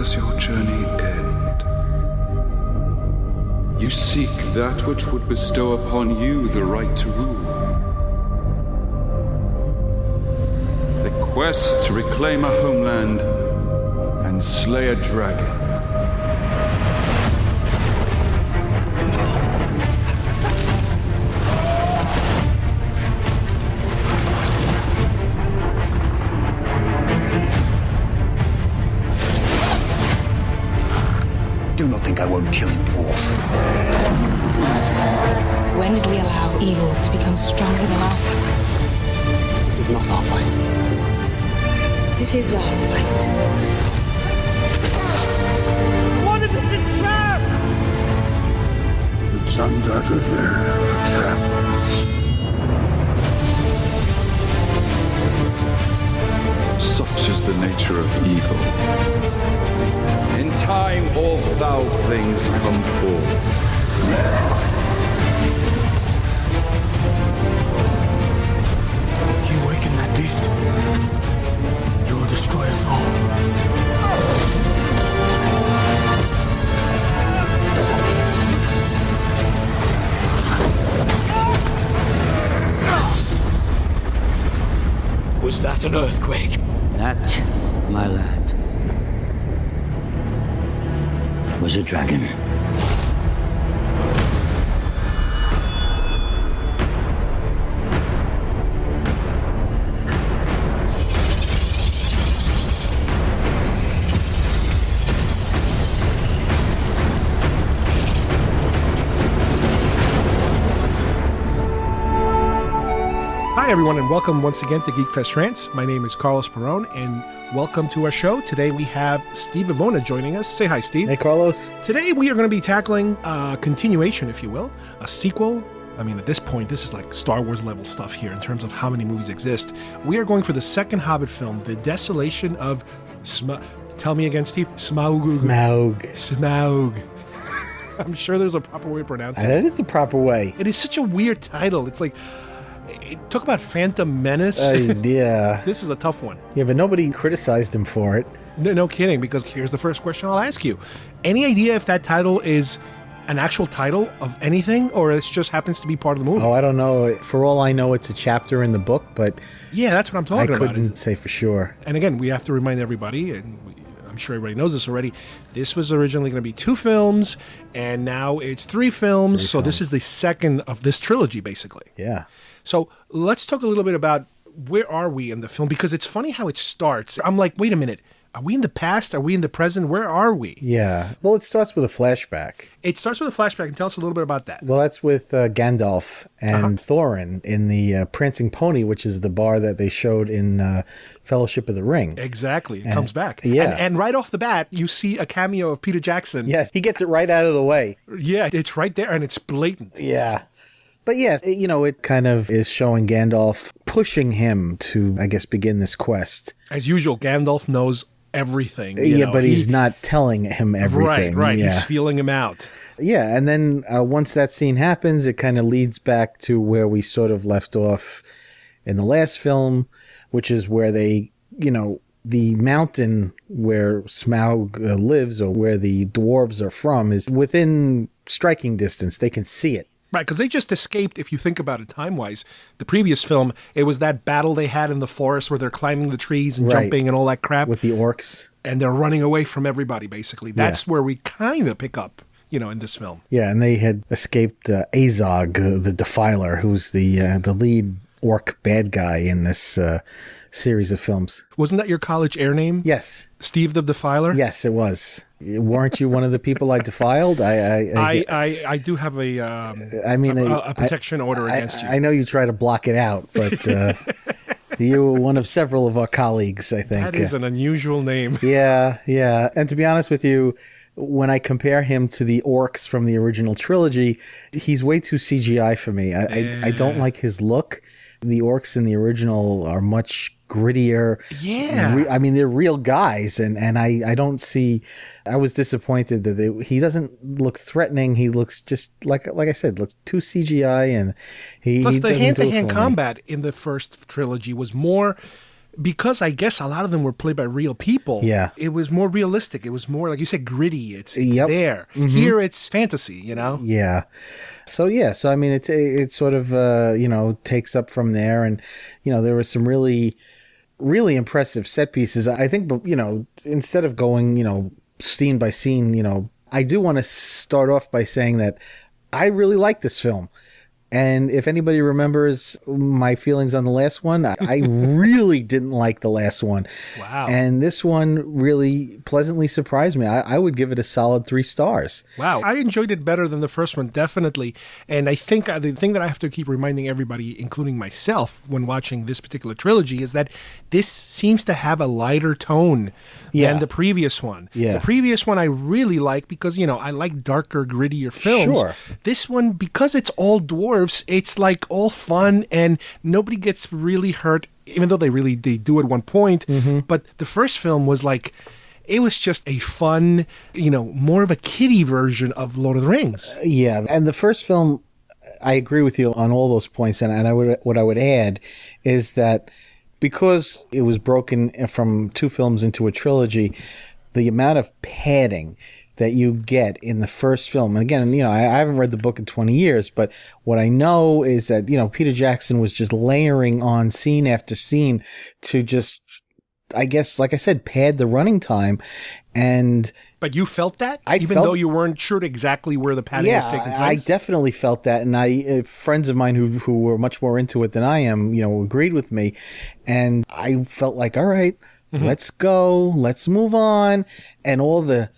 does your journey end? You seek that which would bestow upon you the right to rule. The quest to reclaim a homeland and slay a dragon. Do not think I won't kill you, dwarf. When did we allow evil to become stronger than us? It is not our fight. It is our fight. One of us is trapped! It's undoubtedly a trap. Such is the nature of evil. In time, all foul things come forth. If you awaken that beast, you will destroy us all. Was that an earthquake? That, my lad, was a dragon. Hi, everyone, and welcome once again to Geek Fest Rants. My name is Carlos Perron, and welcome to our show. Today we have Steve Ivona joining us. Say hi, Steve. Hey, Carlos. Today we are going to be tackling a continuation, if you will, a sequel. I mean, at this point, this is like Star Wars level stuff here in terms of how many movies exist. We are going for the second Hobbit film, The Desolation of Smaug. Tell me again, Steve. Smaug. I'm sure there's a proper way to pronounce it. That is the proper way. It is such a weird title. It's like, talk about Phantom Menace. Yeah. This is a tough one. Yeah, but nobody criticized him for it. No kidding, because here's the first question I'll ask you. Any idea if that title is an actual title of anything, or it just happens to be part of the movie? Oh, I don't know. For all I know, it's a chapter in the book, but yeah, that's what I'm talking about. I couldn't say for sure. And again, we have to remind everybody, and I'm sure everybody knows this already, this was originally going to be 2 films, and now it's 3 films. So this is the second of this trilogy, basically. Yeah. So let's talk a little bit about where are we in the film, because it's funny how it starts. I'm like, wait a minute. Are we in the past? Are we in the present? Where are we? Yeah. Well, it starts with a flashback. It starts with a flashback. And tell us a little bit about that. Well, that's with Gandalf and Thorin in the Prancing Pony, which is the bar that they showed in Fellowship of the Ring. Exactly. It comes back. Yeah. And right off the bat, you see a cameo of Peter Jackson. Yes. He gets it right out of the way. Yeah. It's right there, and it's blatant. Yeah. But yeah, it kind of is showing Gandalf pushing him to, I guess, begin this quest. As usual, Gandalf knows everything. But he's not telling him everything. Right. Yeah. He's feeling him out. Yeah, and then once that scene happens, it kind of leads back to where we sort of left off in the last film, which is where they, the mountain where Smaug lives, or where the dwarves are from, is within striking distance. They can see it. Right, because they just escaped, if you think about it time-wise. The previous film, it was that battle they had in the forest where they're climbing the trees and jumping and all that crap. With the orcs. And they're running away from everybody, basically. That's where we kind of pick up, in this film. Yeah, and they had escaped Azog, the Defiler, who's the lead orc bad guy in this series of films. Wasn't that your college air name? Yes. Steve the Defiler? Yes, it was. Weren't you one of the people I defiled? I do have a protection order against you. I know you try to block it out, but you were one of several of our colleagues, I think. That is an unusual name. Yeah. And to be honest with you, when I compare him to the orcs from the original trilogy, he's way too CGI for me. I don't like his look. The orcs in the original are much grittier. Yeah. They're real guys, and I don't see. I was disappointed that he doesn't look threatening. He looks just like I said, looks too CGI, and Plus, the hand-to-hand combat in the first trilogy was more because I guess a lot of them were played by real people. Yeah. It was more realistic. It was more, like you said, gritty. It's Yep. there. Here it's fantasy, you know? Yeah. So I mean, it sort of, takes up from there. And, there was some really, really impressive set pieces. I think, instead of going, scene by scene, I do want to start off by saying that I really like this film. And if anybody remembers my feelings on the last one, I really didn't like the last one. Wow. And this one really pleasantly surprised me. I would give it a solid 3 stars. Wow. I enjoyed it better than the first one, definitely. And I think the thing that I have to keep reminding everybody, including myself, when watching this particular trilogy is that this seems to have a lighter tone than the previous one. Yeah. The previous one I really like because, I like darker, grittier films. Sure. This one, because it's all dwarves, it's like all fun and nobody gets really hurt, even though they do at one point. But the first film was like, it was just a fun, more of a kiddie version of Lord of the Rings. Yeah. And the first film, I agree with you on all those points. And what I would add is that because it was broken from 2 films into a trilogy, the amount of padding that you get in the first film. And again, I haven't read the book in 20 years, but what I know is that, Peter Jackson was just layering on scene after scene to just, I guess, like I said, pad the running time. But you felt that? Even though you weren't sure exactly where the padding was taking place? I definitely felt that. And friends of mine who were much more into it than I am, agreed with me. And I felt like, all right, let's go. Let's move on. And all the,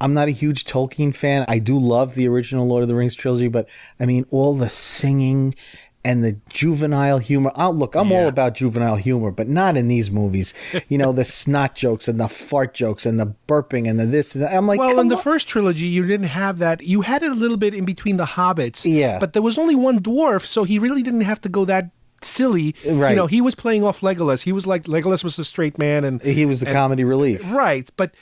I'm not a huge Tolkien fan. I do love the original Lord of the Rings trilogy, but I mean, all the singing and the juvenile humor. I'm all about juvenile humor, but not in these movies. The snot jokes and the fart jokes and the burping and the this and that. I'm like, well, in the first trilogy, you didn't have that. You had it a little bit in between the hobbits. Yeah. But there was only one dwarf, so he really didn't have to go that silly. Right. He was playing off Legolas. He was like, Legolas was a straight man. And he was the comedy relief. Right. But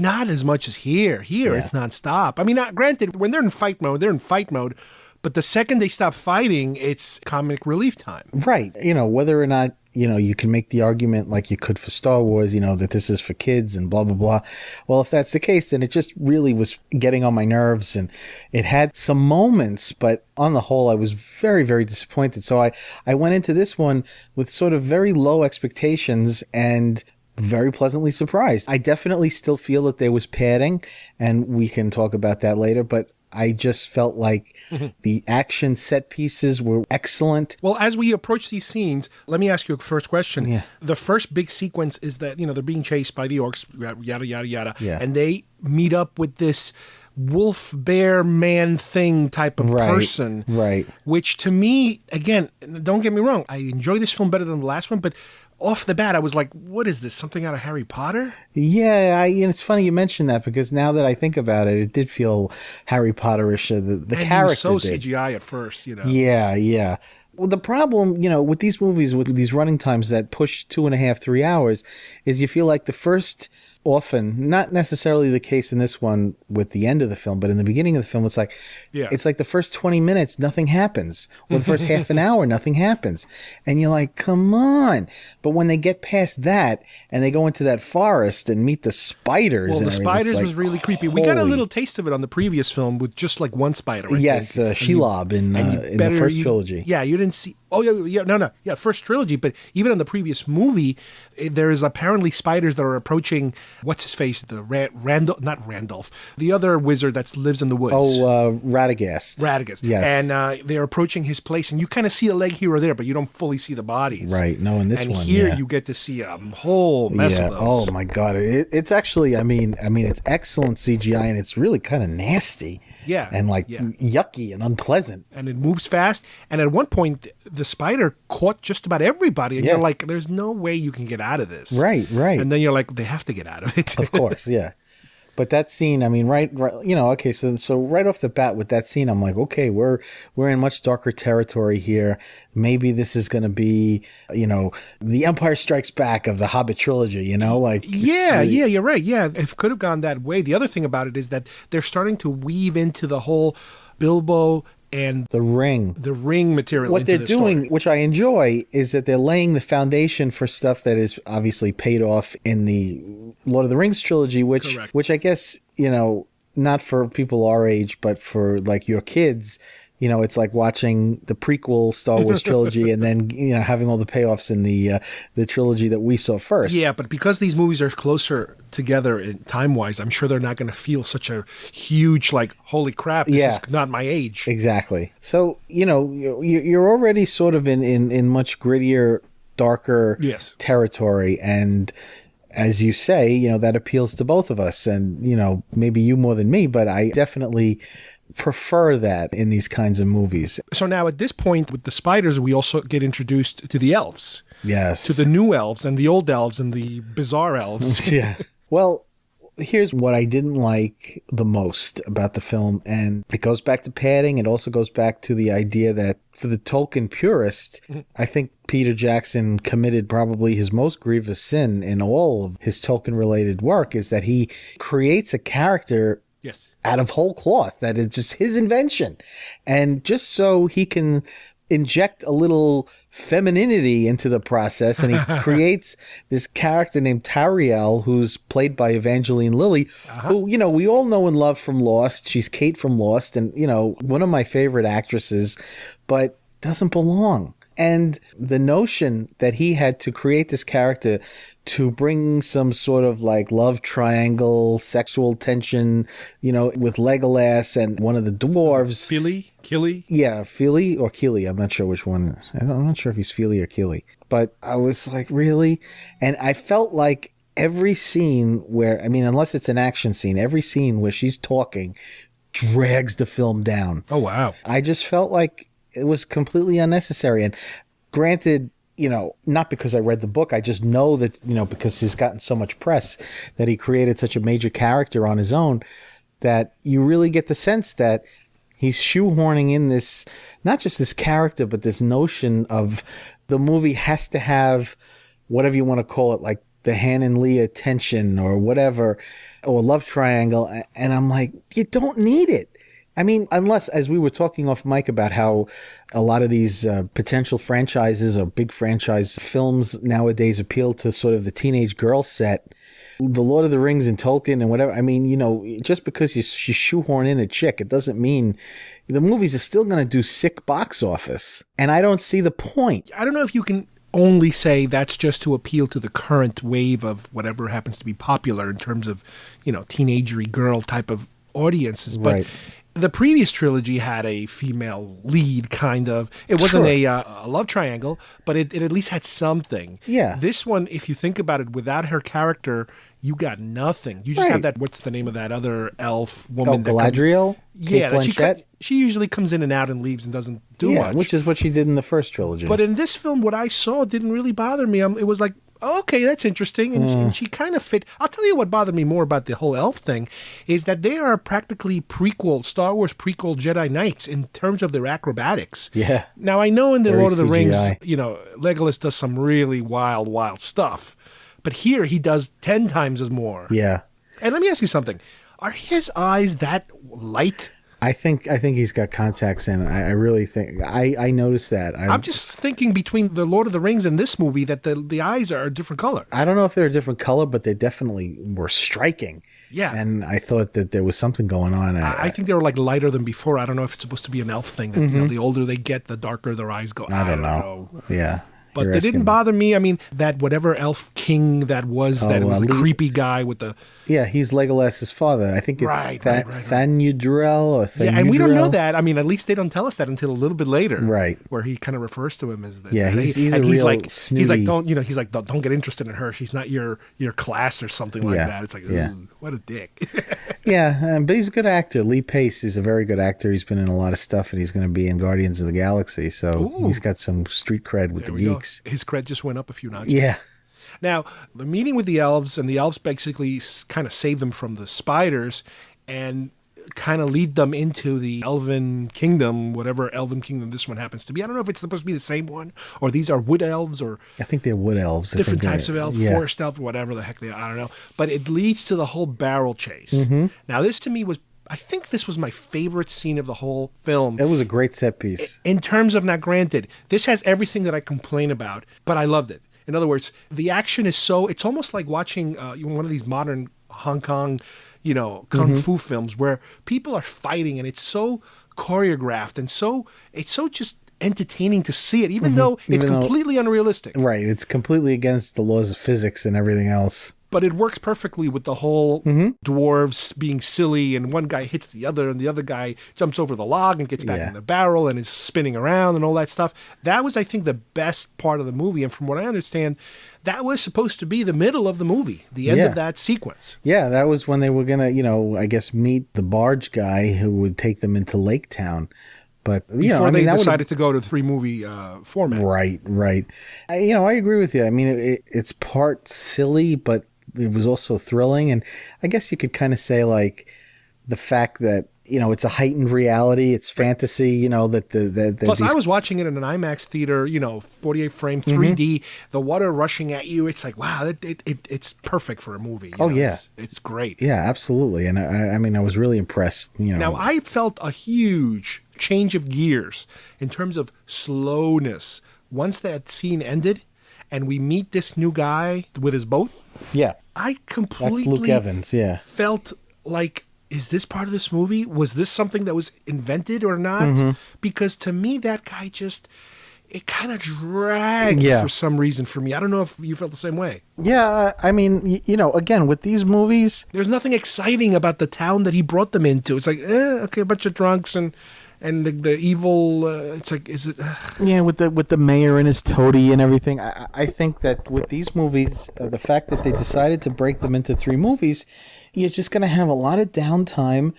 not as much as here. Here, it's nonstop. I mean, granted, when they're in fight mode. But the second they stop fighting, it's comic relief time. Right. Whether or not, you can make the argument like you could for Star Wars, that this is for kids and blah, blah, blah. Well, if that's the case, then it just really was getting on my nerves, and it had some moments, but on the whole, I was very, very disappointed. So I went into this one with sort of very low expectations and very pleasantly surprised. I definitely still feel that there was padding, and we can talk about that later, but I just felt like the action set pieces were excellent. Well, as we approach these scenes, let me ask you a first question. Yeah. The first big sequence is that, they're being chased by the orcs, yada, yada, yada. Yeah. And they meet up with this wolf bear man thing type of person. Right. Which to me, again, don't get me wrong, I enjoy this film better than the last one, but off the bat, I was like, what is this? Something out of Harry Potter? Yeah, it's funny you mentioned that, because now that I think about it, it did feel Harry Potterish. The and character so did. CGI at first, Yeah. Well, the problem, with these movies, with these running times that push 2.5, 3 hours, is you feel like the first, often, not necessarily the case in this one with the end of the film, but in the beginning of the film, it's like the first 20 minutes, nothing happens. Or the first half an hour, nothing happens. And you're like, come on. But when they get past that and they go into that forest and meet the spiders. Well, and the spiders like, was really creepy. We got a little taste of it on the previous film with just like one spider. Yes, Shelob in the first trilogy. Yeah, you didn't see. Oh, yeah, first trilogy. But even in the previous movie, there's apparently spiders that are approaching, what's his face? The not Randolph, the other wizard that lives in the woods. Oh, Radagast. Radagast. Yes. And they're approaching his place, and you kind of see a leg here or there, but you don't fully see the bodies. Right. No, in this and one, here you get to see a whole mess of those. Oh my God. It's actually, I mean, it's excellent CGI, and it's really kind of nasty. Yeah. And yucky and unpleasant. And it moves fast. And at one point, the spider caught just about everybody. And you're like, there's no way you can get out of this. Right. And then you're like, they have to get out of it. Of course, yeah. But that scene, I mean, right, okay, so right off the bat with that scene, I'm like, okay, we're in much darker territory here. Maybe this is going to be, the Empire Strikes Back of the Hobbit trilogy, Yeah, you're right. Yeah, it could have gone that way. The other thing about it is that they're starting to weave into the whole Bilbo and The ring. the ring material. What into they're the doing, story. which I enjoy, is that they're laying the foundation for stuff that is obviously paid off in the Lord of the Rings trilogy, Correct. which I guess, not for people our age, but for like your kids, it's like watching the prequel Star Wars trilogy and then, having all the payoffs in the trilogy that we saw first. Yeah, but because these movies are closer together in time-wise, I'm sure they're not going to feel such a huge, like, holy crap, this is not my age. Exactly. So, you're already sort of in much grittier, darker Yes. territory. And as you say, that appeals to both of us. And, maybe you more than me, but I definitely prefer that in these kinds of movies. So now at this point with the spiders, we also get introduced to the elves. Yes. To the new elves and the old elves and the bizarre elves. Yeah. Well, here's what I didn't like the most about the film, and it goes back to padding. It also goes back to the idea that for the Tolkien purist, I think Peter Jackson committed probably his most grievous sin in all of his Tolkien-related work, is that he creates a character Yes. out of whole cloth that is just his invention. And just so he can inject a little femininity into the process, and he creates this character named Tariel, who's played by Evangeline Lilly, who, we all know and love from Lost. She's Kate from Lost, and, one of my favorite actresses, but doesn't belong. And the notion that he had to create this character to bring some sort of like love triangle, sexual tension, with Legolas and one of the dwarves. Killy? Yeah, Feely or Keely. I'm not sure which one. I'm not sure if he's Feely or Keely. But I was like, really? And I felt like every scene where, unless it's an action scene, every scene where she's talking drags the film down. Oh, wow. I just felt like it was completely unnecessary. And granted, not because I read the book, I just know that, because he's gotten so much press that he created such a major character on his own, that you really get the sense that he's shoehorning in this, not just this character, but this notion of the movie has to have whatever you want to call it, like the Han and Leia tension or whatever, or love triangle. And I'm like, you don't need it. Unless, as we were talking off mic about how a lot of these potential franchises or big franchise films nowadays appeal to sort of the teenage girl set, the Lord of the Rings and Tolkien and whatever. Just because you shoehorn in a chick, it doesn't mean the movies are still going to do sick box office. And I don't see the point. I don't know if you can only say that's just to appeal to the current wave of whatever happens to be popular in terms of, teenagery girl type of audiences. But Right. The previous trilogy had a female lead, kind of. It wasn't Sure. a love triangle, but it at least had something. Yeah. This one, if you think about it, without her character, you got nothing. You just Right. have that, what's the name of that other elf woman? that Galadriel? Yeah, Kate Blanchett? she usually comes in and out and leaves and doesn't do much. Which is what she did in the first trilogy. But in this film, what I saw didn't really bother me. It was like, oh, okay, that's interesting. And she kind of fit. I'll tell you what bothered me more about the whole elf thing is that they are practically Star Wars prequel Jedi Knights in terms of their acrobatics. Yeah. Now, I know in the Very Lord of the Rings, CGI. Legolas does some really wild stuff. But here he does 10 times as more. Yeah. And let me ask you something. Are his eyes that light? I think he's got contacts in. I really think I noticed that. I'm just thinking between the Lord of the Rings and this movie that the eyes are a different color. I don't know if they're a different color, but they definitely were striking. Yeah. And I thought that there was something going on. I think they were like lighter than before. I don't know if it's supposed to be an elf thing. That, the older they get, the darker their eyes go. I don't know. Yeah. But You're they didn't asking- bother me. That whatever elf king that was the Lee- creepy guy with the... Yeah, he's Legolas's father. I think it's Right. Thanudrel or Thanudrel. Yeah, and we don't know that. At least they don't tell us that until a little bit later. Right. Where he kind of refers to him as this. Yeah, And he's he- a and real like, snooty... He's like, don't get interested in her. She's not your class or something like Yeah, that. It's like, ooh, yeah. what a dick. Yeah, but he's a good actor. Lee Pace is a very good actor. He's been in a lot of stuff, and he's going to be in Guardians of the Galaxy. So Ooh. he's got some street cred with There the we go. geeks. His cred just went up a few notches. Yeah. Now, the meeting with the elves, and the elves basically kind of save them from the spiders and kind of lead them into the elven kingdom, whatever elven kingdom this one happens to be. I don't know if it's supposed to be the same one, or these are wood elves, or I think they're wood elves. different types of elves, Yeah. forest elves, whatever the heck they are. I don't know. But it leads to the whole barrel chase. Now, this to me was, I think this was my favorite scene of the whole film. It was a great set piece. In terms of, now granted, this has everything that I complain about, but I loved it. In other words, the action is it's almost like watching one of these modern Hong Kong, kung fu films where people are fighting and it's so choreographed and it's so just entertaining to see it, even though it's completely unrealistic. Right. It's completely against the laws of physics and everything else. But it works perfectly with the whole dwarves being silly and one guy hits the other and the other guy jumps over the log and gets back in the barrel and is spinning around and all that stuff. That was, I think, the best part of the movie. And from what I understand, that was supposed to be the middle of the movie, the end of that sequence. Yeah, that was when they were going to, I guess, meet the barge guy who would take them into Lake Town. But before they decided to go to the 3-movie format. Right. I agree with you. I mean, it's part silly, but it was also thrilling. And I guess you could kind of say, like, the fact that, it's a heightened reality, it's fantasy, that Plus, I was watching it in an IMAX theater, 48 frame, 3D, the water rushing at you. It's like, wow, it's perfect for a movie. It's great. Yeah, absolutely. And I was really impressed. Now, I felt a huge change of gears in terms of slowness once that scene ended and we meet this new guy with his boat. Yeah. I completely That's Luke Evans, felt like, is this part of this movie? Was this something that was invented or not? Because to me, that guy it kind of dragged for some reason for me. I don't know if you felt the same way. Yeah, I mean, again, with these movies, there's nothing exciting about the town that he brought them into. It's like, okay, a bunch of drunks and the evil. It's like, is it? Yeah, with the mayor and his toady and everything. I think that with these movies, the fact that they decided to break them into 3 movies, you're just going to have a lot of downtime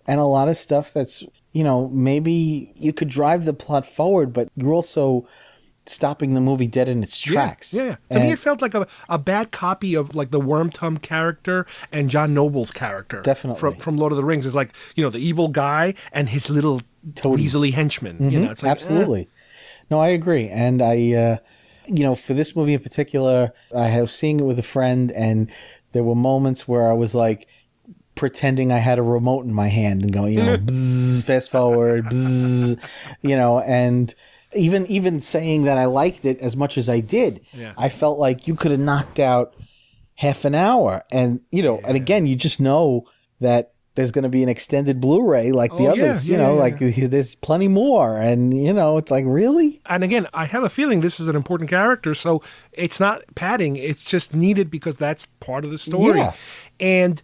and a lot of stuff that's, maybe you could drive the plot forward, but you're also stopping the movie dead in its tracks. Yeah. To me, it felt like a bad copy of like the Wormtongue character and John Noble's character. Definitely. From Lord of the Rings. It's like, the evil guy and his little weaselly henchman. It's like, absolutely. No, I agree. And I, for this movie in particular, I was seeing it with a friend, and there were moments where I was like pretending I had a remote in my hand and going, bzz, fast forward, bzz, and even saying that I liked it as much as I did, I felt like you could have knocked out half an hour. And, and again, you just know that there's going to be an extended Blu-ray like the others, like there's plenty more. And, it's like, really? And again, I have a feeling this is an important character. So it's not padding. It's just needed because that's part of the story. Yeah. And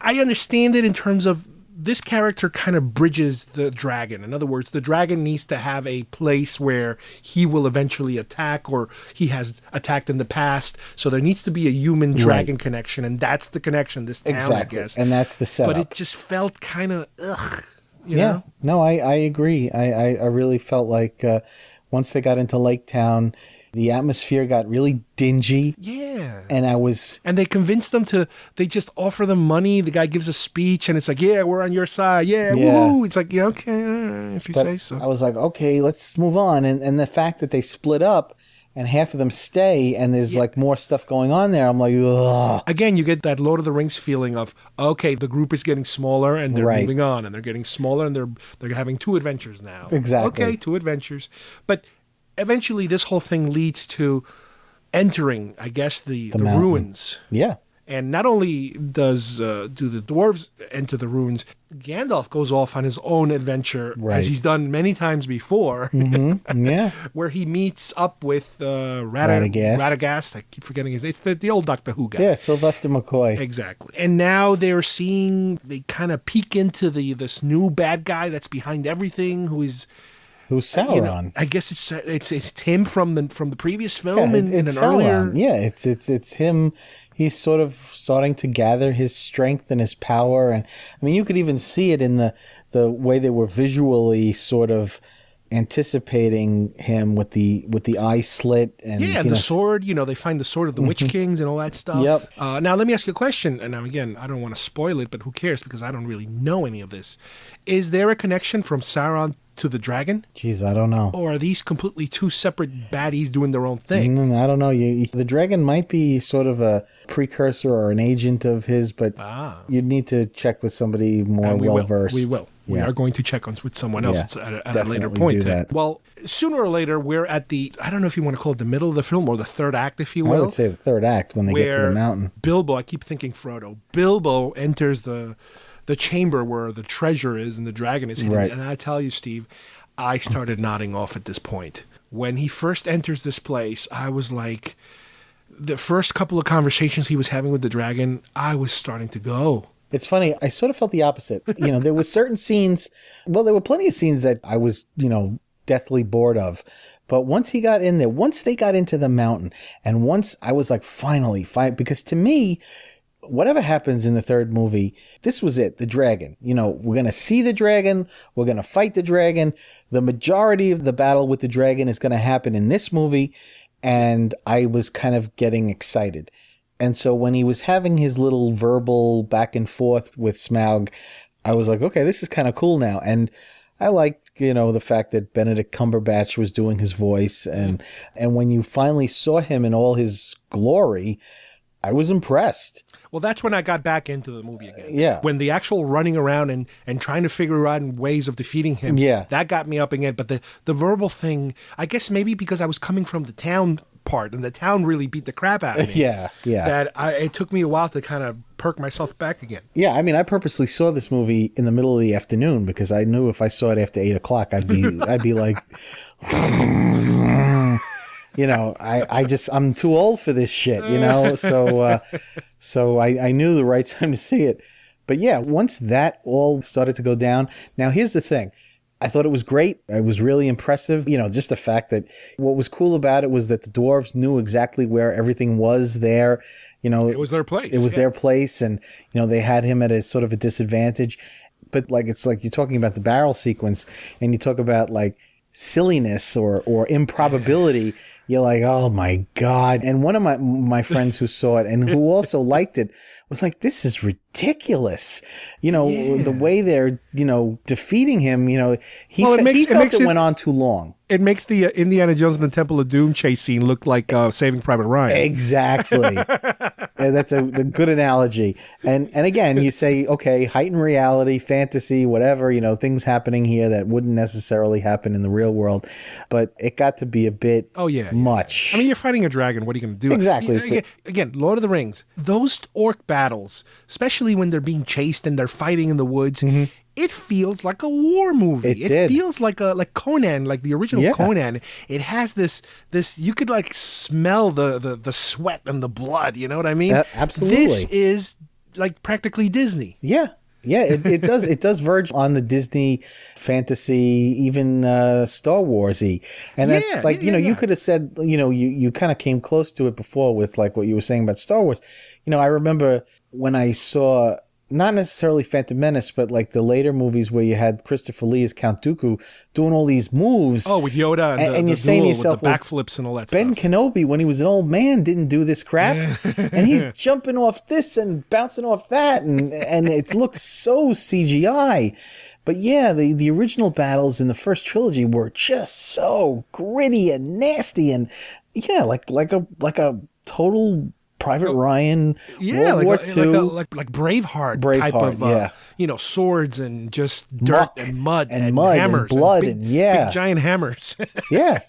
I understand it in terms of this character kind of bridges the dragon. In other words, the dragon needs to have a place where he will eventually attack, or he has attacked in the past. So there needs to be a human dragon connection, and that's the connection, this town, exactly. I guess. And that's the setup. But it just felt kind of, you yeah. know? No, I agree. I really felt like once they got into Lake Town, the atmosphere got really dingy. Yeah. And they convinced them they just offer them money. The guy gives a speech and it's like, yeah, we're on your side. Yeah, woo. It's like, yeah, okay, all right, if you say so. I was like, okay, let's move on. And the fact that they split up and half of them stay and there's like more stuff going on there, I'm like, ugh. Again, you get that Lord of the Rings feeling of, okay, the group is getting smaller and they're moving on, and they're getting smaller and they're having 2 adventures now. Exactly. Okay, 2 adventures. But eventually this whole thing leads to entering, I guess, the ruins. Yeah. And not only do the dwarves enter the ruins, Gandalf goes off on his own adventure, as he's done many times before, Yeah. where he meets up with Radagast. Radagast. I keep forgetting his name. It's the old Doctor Who guy. Yeah, Sylvester McCoy. Exactly. And now they kind of peek into this new bad guy that's behind everything, who's Sauron. I guess it's him from the previous film in an Sauron. earlier. Yeah, it's him. He's sort of starting to gather his strength and his power, and I mean, you could even see it in the way they were visually sort of anticipating him with the eye slit and the sword. They find the sword of the Witch Kings and all that stuff. Yep. Now let me ask you a question, and now again, I don't want to spoil it, but who cares, because I don't really know any of this. Is there a connection from Sauron to the dragon? Jeez, I don't know. Or are these completely two separate baddies doing their own thing? I don't know. The dragon might be sort of a precursor or an agent of his, but you'd need to check with somebody more well-versed. We will. We are going to check on with someone else at a later point. Do that. Well, sooner or later, we're at I don't know if you want to call it the middle of the film or the third act, if you will. I would say the third act when they get to the mountain. Bilbo, I keep thinking Frodo. Bilbo enters the chamber where the treasure is and the dragon is hidden. Right. And I tell you, Steve, I started nodding off at this point. When he first enters this place, I was like, the first couple of conversations he was having with the dragon, I was starting to go. It's funny. I sort of felt the opposite. There were certain scenes. Well, there were plenty of scenes that I was, deathly bored of. But once he got in there, once they got into the mountain, and once I was like, finally, because to me, whatever happens in the third movie, this was it, the dragon. We're going to see the dragon. We're going to fight the dragon. The majority of the battle with the dragon is going to happen in this movie. And I was kind of getting excited. And so when he was having his little verbal back and forth with Smaug, I was like, okay, this is kind of cool now. And I liked, the fact that Benedict Cumberbatch was doing his voice. And when you finally saw him in all his glory, I was impressed. Well, that's when I got back into the movie again. Yeah. When the actual running around and trying to figure out ways of defeating him, that got me up again. But the verbal thing, I guess maybe because I was coming from the town part, and the town really beat the crap out of me. Yeah. That it took me a while to kind of perk myself back again. Yeah, I mean, I purposely saw this movie in the middle of the afternoon because I knew if I saw it after 8 o'clock, I'd be like, I'm too old for this shit, So I knew the right time to see it. But yeah, once that all started to go down, now here's the thing. I thought it was great. It was really impressive. Just the fact that what was cool about it was that the dwarves knew exactly where everything was there. It was their place. It was their place. And, they had him at a sort of a disadvantage. But it's like you're talking about the barrel sequence and you talk about like silliness or improbability. You're like, oh my God. And one of my friends who saw it and who also liked it was like, this is ridiculous. The way they're, defeating him, he felt it went on too long. It makes the Indiana Jones and the Temple of Doom chase scene look like Saving Private Ryan. Exactly. That's a good analogy. And again, you say, okay, heightened reality, fantasy, whatever, things happening here that wouldn't necessarily happen in the real world. But it got to be a bit much. I mean, you're fighting a dragon. What are you going to do? Exactly. Again, Lord of the Rings, those orc battles, especially when they're being chased and they're fighting in the woods, it feels like a war movie. It feels like Conan, like the original Conan. It has this you could like smell the sweat and the blood, you know what I mean? Absolutely. This is like practically Disney. Yeah. Yeah, it does. It does verge on the Disney fantasy, even Star Wars-y. And that's you could have said, you kind of came close to it before with like what you were saying about Star Wars. I remember when I saw, not necessarily Phantom Menace, but like the later movies where you had Christopher Lee as Count Dooku doing all these moves. Oh, with Yoda and you're saying to yourself, with the backflips and all that Ben stuff. Kenobi, when he was an old man, didn't do this crap. And he's jumping off this and bouncing off that. And it looks so CGI. But yeah, the original battles in the first trilogy were just so gritty and nasty. And yeah, like a total Private Ryan, World War II. Like Braveheart type of, swords and just dirt Muck and mud and hammers and blood big giant hammers. Yeah,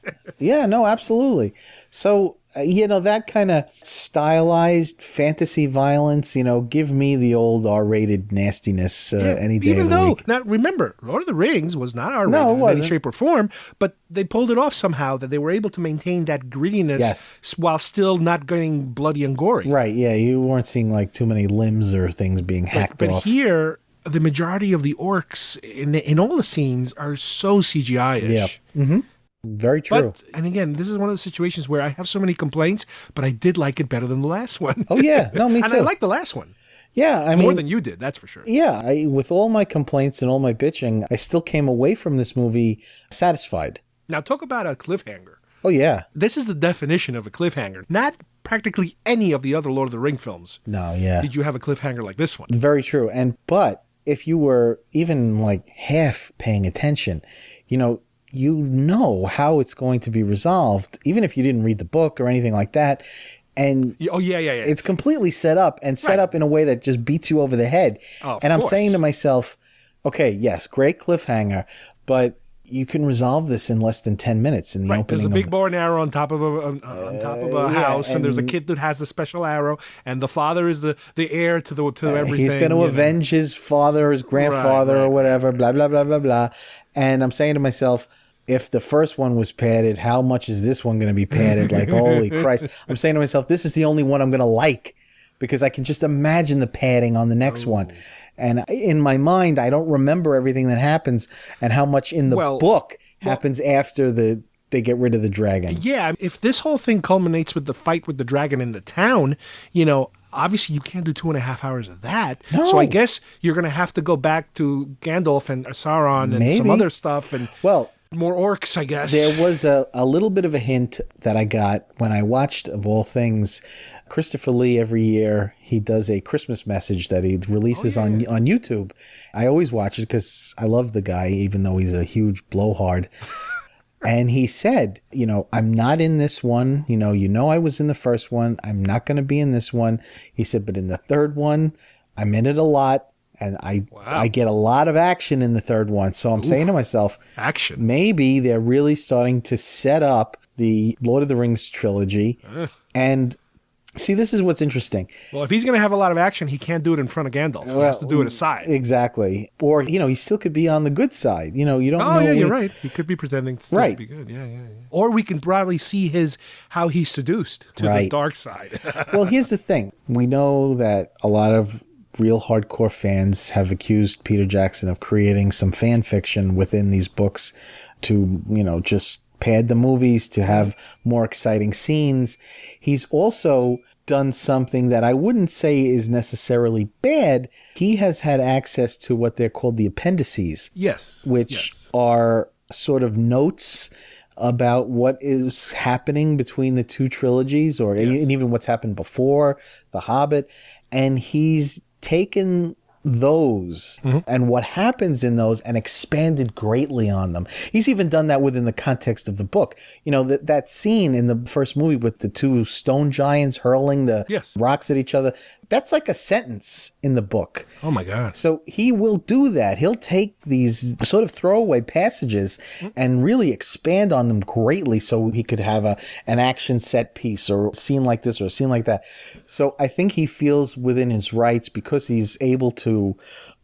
no, absolutely. So, that kind of stylized fantasy violence, give me the old R-rated nastiness any day of the week. Now remember, Lord of the Rings was not R-rated in any shape or form, but they pulled it off somehow that they were able to maintain that grittiness while still not getting bloody and gory. Right, yeah, you weren't seeing like too many limbs or things being hacked off. But here, the majority of the orcs in all the scenes are so CGI-ish. Yeah. Mm-hmm. Very true. And again, this is one of the situations where I have so many complaints, but I did like it better than the last one. Oh, yeah. No, me too. And I like the last one. Yeah, more than you did, that's for sure. Yeah, with all my complaints and all my bitching, I still came away from this movie satisfied. Now, talk about a cliffhanger. Oh, yeah. This is the definition of a cliffhanger. Not practically any of the other Lord of the Ring films. No, yeah. Did you have a cliffhanger like this one? Very true. But if you were even like half paying attention, you know how it's going to be resolved, even if you didn't read the book or anything like that. And it's completely set up in a way that just beats you over the head. And I'm saying to myself, okay, yes, great cliffhanger, but you can resolve this in less than 10 minutes in the opening. There's a big bow and arrow on top of a house, and there's a kid that has the special arrow, and the father is the heir to everything. He's going to avenge his father, his grandfather, or whatever, blah, blah, blah, blah, blah. And I'm saying to myself, if the first one was padded, how much is this one going to be padded? Like, holy Christ. I'm saying to myself, this is the only one I'm going to like, because I can just imagine the padding on the next one. And in my mind, I don't remember everything that happens and how much in the book happens after they get rid of the dragon. Yeah, if this whole thing culminates with the fight with the dragon in the town, obviously you can't do 2.5 hours of that. No. So I guess you're going to have to go back to Gandalf and Sauron and some other stuff and more orcs, I guess. There was a little bit of a hint that I got when I watched, of all things, Christopher Lee. Every year he does a Christmas message that he releases on YouTube. I always watch it because I love the guy, even though he's a huge blowhard. And he said, I'm not in this one. I was in the first one. I'm not going to be in this one. He said, but in the third one, I'm in it a lot. And I get a lot of action in the third one. So I'm saying to myself, action. Maybe they're really starting to set up the Lord of the Rings trilogy. And see, this is what's interesting. Well, if he's going to have a lot of action, he can't do it in front of Gandalf. He has to do it aside. Exactly. Or, he still could be on the good side. You don't know. Oh, yeah, you're right. He could be pretending to be good. Yeah. Or we can probably see how he's seduced to the dark side. Well, here's the thing. We know that a lot of real hardcore fans have accused Peter Jackson of creating some fan fiction within these books to, just pad the movies, to have more exciting scenes. He's also done something that I wouldn't say is necessarily bad. He has had access to what they're called the appendices. Yes. Which are sort of notes about what is happening between the two trilogies, and even what's happened before The Hobbit. And he's taken those and what happens in those and expanded greatly on them. He's even done that within the context of the book. That scene in the first movie with the two stone giants hurling the rocks at each other, that's like a sentence in the book. Oh my God. So he will do that. He'll take these sort of throwaway passages and really expand on them greatly so he could have an action set piece or a scene like this or a scene like that. So I think he feels within his rights, because he's able to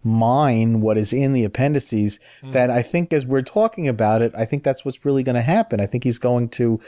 mine what is in the appendices, that I think as we're talking about it, I think that's what's really going to happen. I think he's going to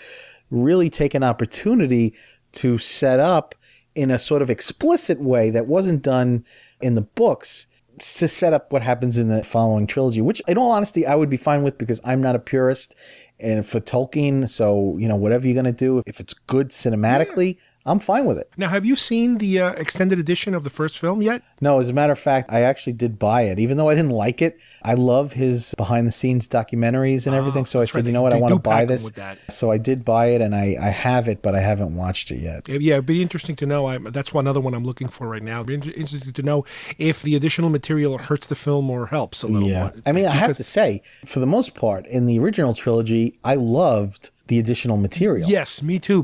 really take an opportunity to set up in a sort of explicit way that wasn't done in the books, to set up what happens in the following trilogy, which in all honesty, I would be fine with, because I'm not a purist and for Tolkien. So, whatever you're going to do, if it's good cinematically, I'm fine with it. Now, have you seen the extended edition of the first film yet? No, as a matter of fact, I actually did buy it. Even though I didn't like it, I love his behind-the-scenes documentaries and everything. So I said, you know what, I want to buy this. So I did buy it, and I have it, but I haven't watched it yet. Yeah, it'd be interesting to know. That's another one I'm looking for right now. It'd be interesting to know if the additional material hurts the film or helps a little. Yeah, I mean, I have to say, for the most part, in the original trilogy, I loved the additional material. Yes, me too.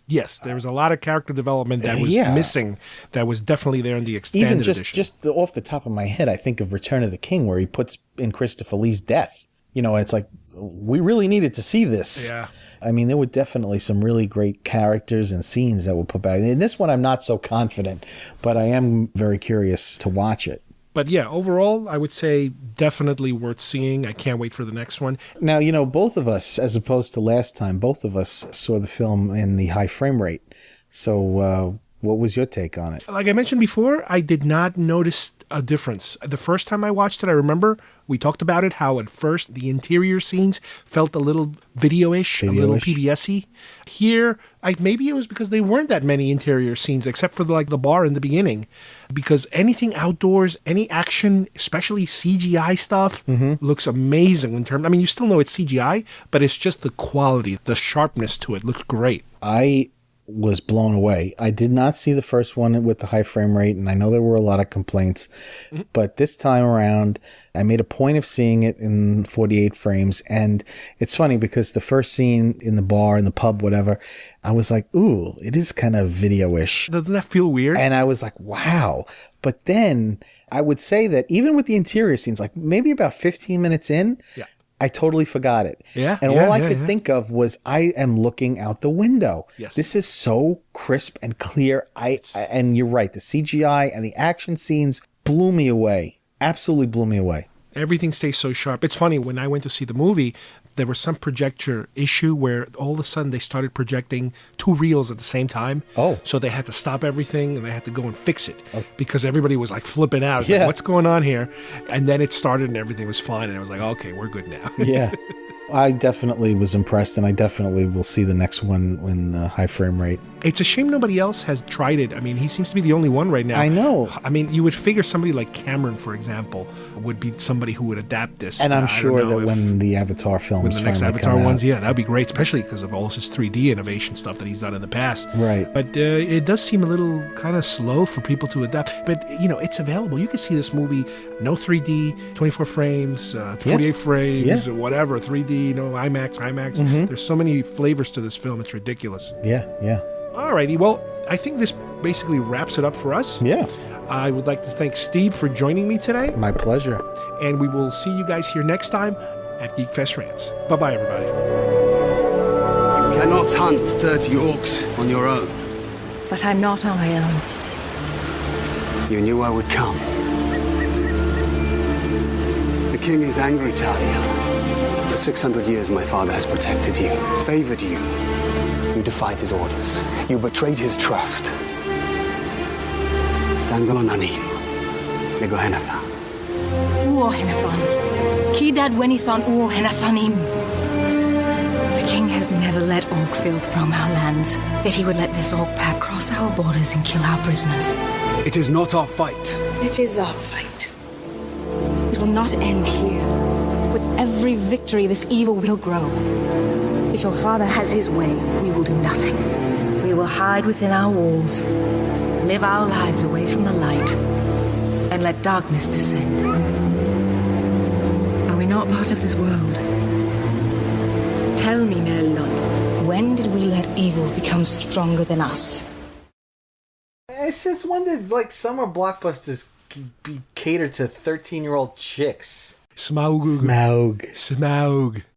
Yes, there was a lot of character development that was missing, that was definitely there in the extended edition. Just off the top of my head, I think of Return of the King, where he puts in Christopher Lee's death. And it's like, we really needed to see this. Yeah. I mean, there were definitely some really great characters and scenes that were put back. In this one, I'm not so confident, but I am very curious to watch it. But yeah, overall, I would say definitely worth seeing. I can't wait for the next one. Now, both of us, as opposed to last time, both of us saw the film in the high frame rate. So what was your take on it? Like I mentioned before, I did not notice a difference. The first time I watched it, I remember we talked about it, how at first the interior scenes felt a little video-ish, a little PBS-y. Here, maybe it was because there weren't that many interior scenes, except for the bar in the beginning. Because anything outdoors, any action, especially CGI stuff, looks amazing in terms. I mean, you still know it's CGI, but it's just the quality, the sharpness to it looks great. I was blown away. I did not see the first one with the high frame rate, and I know there were a lot of complaints, but this time around, I made a point of seeing it in 48 frames. And it's funny because the first scene in the bar, in the pub, whatever, I was like, ooh, it is kind of video-ish. Doesn't that feel weird? And I was like, wow. But then I would say that even with the interior scenes, like maybe about 15 minutes in, I totally forgot it. Yeah. And all I could think of was I am looking out the window. Yes. This is so crisp and clear. And you're right. The CGI and the action scenes blew me away. Absolutely blew me away. Everything stays so sharp. It's funny, when I went to see the movie, there was some projector issue where all of a sudden they started projecting 2 reels at the same time. Oh. So they had to stop everything and they had to go and fix it because everybody was like flipping out. It's Yeah. like, what's going on here? And then it started and everything was fine. And I was like, okay, we're good now. Yeah. I definitely was impressed, and I definitely will see the next one in the high frame rate. It's a shame nobody else has tried it. I mean, he seems to be the only one right now. I know. I mean, you would figure somebody like Cameron, for example, would be somebody who would adapt this. And I'm I don't sure know that if- when the Avatar films when the next finally Avatar come ones, out, yeah, that'd be great, especially because of all his 3D innovation stuff that he's done in the past. Right. But it does seem a little kind of slow for people to adapt. But, you know, it's available. You can see this movie, no 3D, 24 frames, 48 frames, whatever, 3D, no IMAX. There's so many flavors to this film. It's ridiculous. Yeah. Alrighty, well, I think this basically wraps it up for us. Yeah. I would like to thank Steve for joining me today. My pleasure. And we will see you guys here next time at Geek Fest Rants. Bye-bye, everybody. You cannot hunt 30 orcs on your own. But I'm not on my own. You knew I would come. The king is angry, Talia. For 600 years, my father has protected you, favored you. You defied his orders. You betrayed his trust. Dangolonanin, Negohenatha. Uohenathan. Kidad wenithan uohenathanim. The king has never let orc filth from our lands. Yet he would let this orc pack cross our borders and kill our prisoners. It is not our fight. It is our fight. It will not end here. With every victory, this evil will grow. If your father has his way, we will do nothing. We will hide within our walls, live our lives away from the light, and let darkness descend. Are we not part of this world? Tell me, Melon, when did we let evil become stronger than us? Since when did like summer blockbusters be catered to 13-year-old chicks? Smaug. Smaug. Smaug.